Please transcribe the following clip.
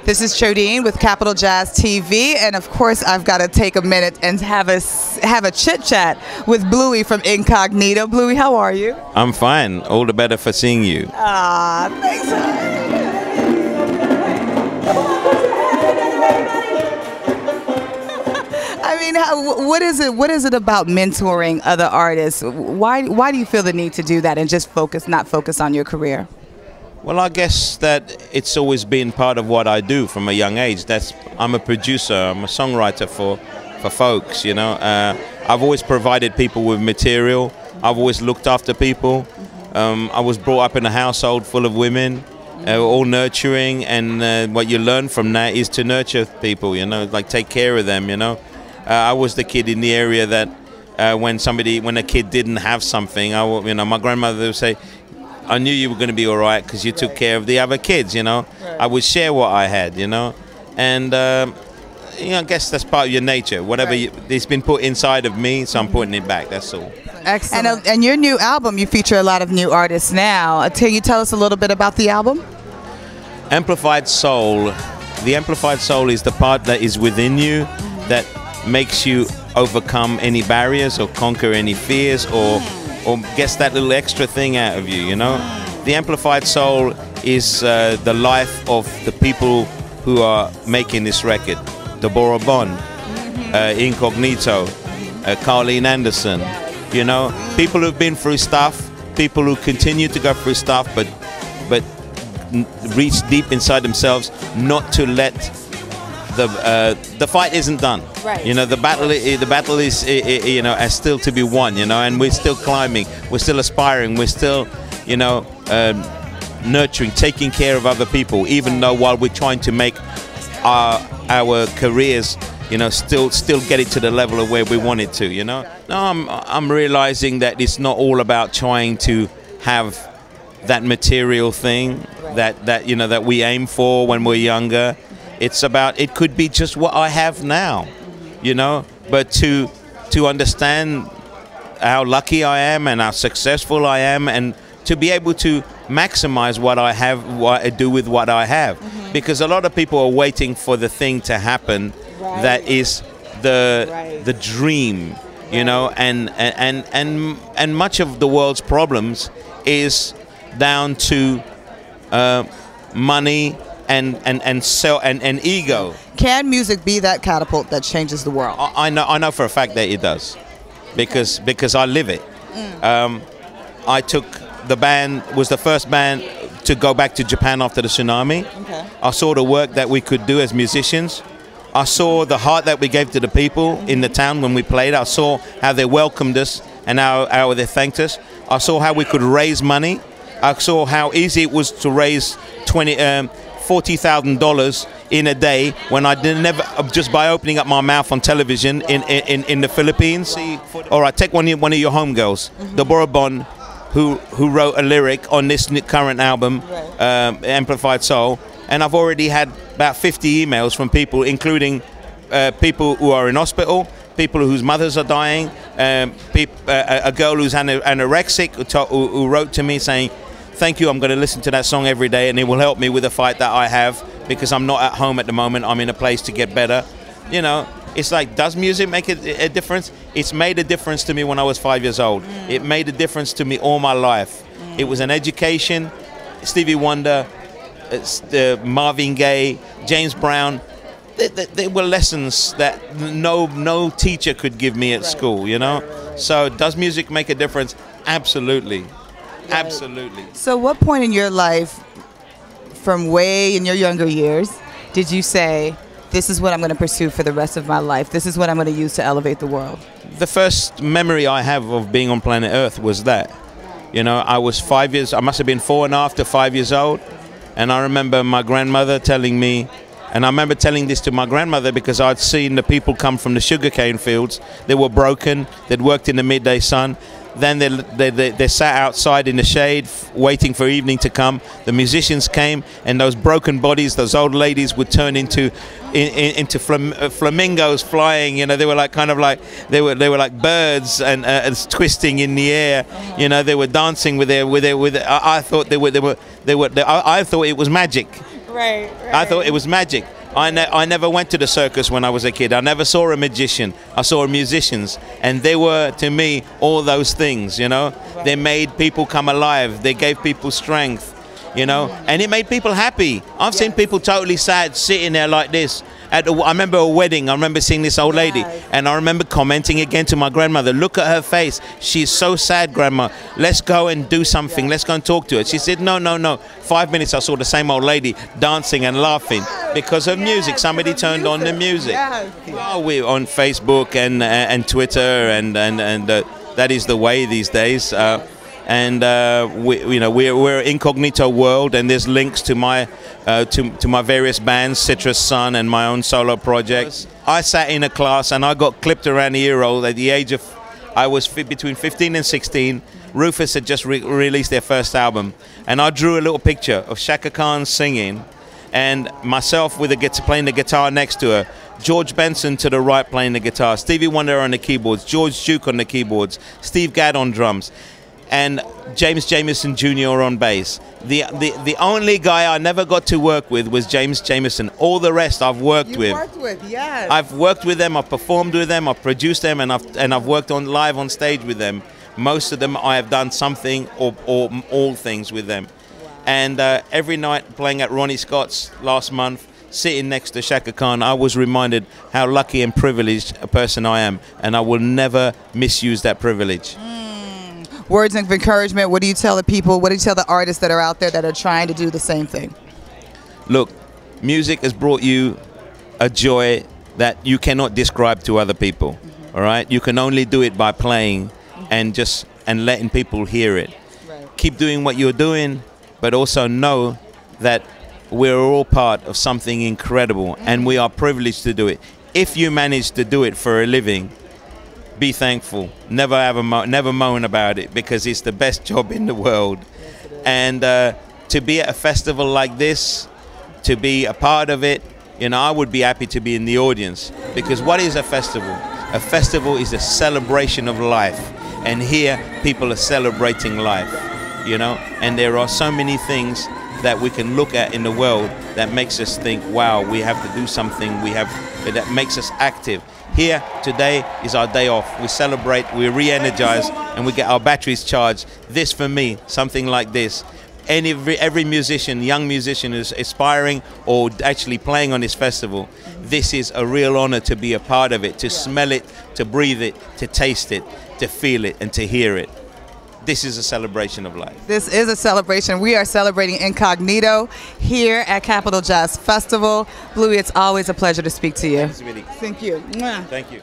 This is Chodine with Capital Jazz TV, and of course I've got to take a minute and have a chit chat with Bluey from Incognito. Bluey, how are you? I'm fine. All the better for seeing you. Ah, thanks. I mean, what is it? What is it about mentoring other artists? Why do you feel the need to do that and just not focus on your career? Well, I guess that it's always been part of what I do from a young age. I'm a producer. I'm a songwriter for folks. You know, I've always provided people with material. I've always looked after people. I was brought up in a household full of women, all nurturing, and what you learn from that is to nurture people. You know, like take care of them. You know, I was the kid in the area that when a kid didn't have something, my grandmother would say, I knew you were going to be all right because you took care of the other kids, you know. Right. I would share what I had, you know. And, I guess that's part of your nature. Whatever it's been put inside of me, so I'm putting it back, that's all. Excellent. And your new album, you feature a lot of new artists now. Can you tell us a little bit about the album? Amplified Soul. The Amplified Soul is the part that is within you that makes you overcome any barriers or conquer any fears or gets that little extra thing out of you, you know. The Amplified Soul is the life of the people who are making this record. Deborah Bond, Incognito, Carleen Anderson, you know. People who've been through stuff, people who continue to go through stuff, but reach deep inside themselves not to let the fight isn't done. Right. You know, the battle is you know, is still to be won. You know, and we're still climbing. We're still aspiring. We're still, you know, nurturing, taking care of other people. Even though while we're trying to make our careers, you know, still get it to the level of where we want it to. You know. No, I'm realizing that it's not all about trying to have that material thing that you know that we aim for when we're younger. It's about, it could be just what I have now, you know, but to understand how lucky I am and how successful I am, and to be able to maximize what I have, what I do with what I have. Because a lot of people are waiting for the thing to happen that is the dream, you know, and much of the world's problems is down to money and ego. Can music be that catapult that changes the world? I know for a fact that it does, because I live it. I took was the first band to go back to Japan after the tsunami. Okay. I saw the work that we could do as musicians. I saw the heart that we gave to the people in the town when we played. I saw how they welcomed us and how they thanked us. I saw how we could raise money. I saw how easy it was to raise $40,000 in a day when I never, just by opening up my mouth on television in the Philippines. All right, take one of your homegirls, Deborah Bond, who wrote a lyric on this current album, Amplified Soul, and I've already had about 50 emails from people, including people who are in hospital, people whose mothers are dying, a girl who's anorexic who wrote to me saying, thank you, I'm going to listen to that song every day and it will help me with the fight that I have because I'm not at home at the moment. I'm in a place to get better. You know, it's like, does music make a difference? It's made a difference to me when I was 5 years old. It made a difference to me all my life. It was an education. Stevie Wonder, Marvin Gaye, James Brown. They were lessons that no teacher could give me at school, you know? So does music make a difference? Absolutely. Absolutely. So what point in your life, from way in your younger years, did you say, this is what I'm going to pursue for the rest of my life? This is what I'm going to use to elevate the world? The first memory I have of being on planet Earth was that. You know, I was 5 years, I must have been 4.5 to 5 years old. And I remember my grandmother telling me, and I remember telling this to my grandmother because I'd seen the people come from the sugarcane fields. They were broken, they'd worked in the midday sun. Then they sat outside in the shade waiting for evening to come. The musicians came, and those broken bodies, those old ladies, would turn into flamingos flying. You know, they were like they were like birds and twisting in the air. You know, they were dancing with their. I thought I thought it was magic. Right. I thought it was magic. I never went to the circus when I was a kid. I never saw a magician. I saw musicians, and they were, to me, all those things, you know. Right. They made people come alive. They gave people strength, you know, and it made people happy. I've seen people totally sad sitting there like this. I remember a wedding. I remember seeing this old lady, and I remember commenting again to my grandmother, look at her face. She's so sad, Grandma. Let's go and do something. Let's go and talk to her. She said, no, no, no. 5 minutes I saw the same old lady dancing and laughing because of music. Somebody turned on the music. Well, we're on Facebook and Twitter, and that is the way these days. We're Incognito World, and there's links to my various bands, Citrus Sun, and my own solo projects. I sat in a class and I got clipped around the ear roll at the age of, I was between 15 and 16. Rufus had just released their first album, and I drew a little picture of Chaka Khan singing, and myself with playing the guitar next to her. George Benson to the right playing the guitar, Stevie Wonder on the keyboards, George Duke on the keyboards, Steve Gadd on drums, and James Jamerson Jr. on bass. The only guy I never got to work with was James Jamerson. All the rest I've worked with. Worked with, yes. I've worked with them, I've performed with them, I've produced them, and I've worked on live on stage with them. Most of them I have done something or all things with them. Wow. And every night playing at Ronnie Scott's last month, sitting next to Chaka Khan, I was reminded how lucky and privileged a person I am, and I will never misuse that privilege. Words of encouragement, what do you tell the people, what do you tell the artists that are out there that are trying to do the same thing? Look, music has brought you a joy that you cannot describe to other people, all right? You can only do it by playing and letting people hear it. Right. Keep doing what you're doing, but also know that we're all part of something incredible, and we are privileged to do it. If you manage to do it for a living, be thankful. Never moan about it, because it's the best job in the world. And to be at a festival like this, to be a part of it, you know, I would be happy to be in the audience, because what is a festival? A festival is a celebration of life, and here people are celebrating life, you know. And there are so many things that we can look at in the world that makes us think, wow, we have to do something. That makes us active. Here today is our day off. We celebrate, we re-energize, and we get our batteries charged. This, for me, something like this, every musician, young musician who's aspiring or actually playing on this festival, this is a real honor to be a part of it, to smell it, to breathe it, to taste it, to feel it, and to hear it. This is a celebration of life. This is a celebration. We are celebrating Incognito here at Capital Jazz Festival. Bluey, it's always a pleasure to speak to you. Thank you. Thank you.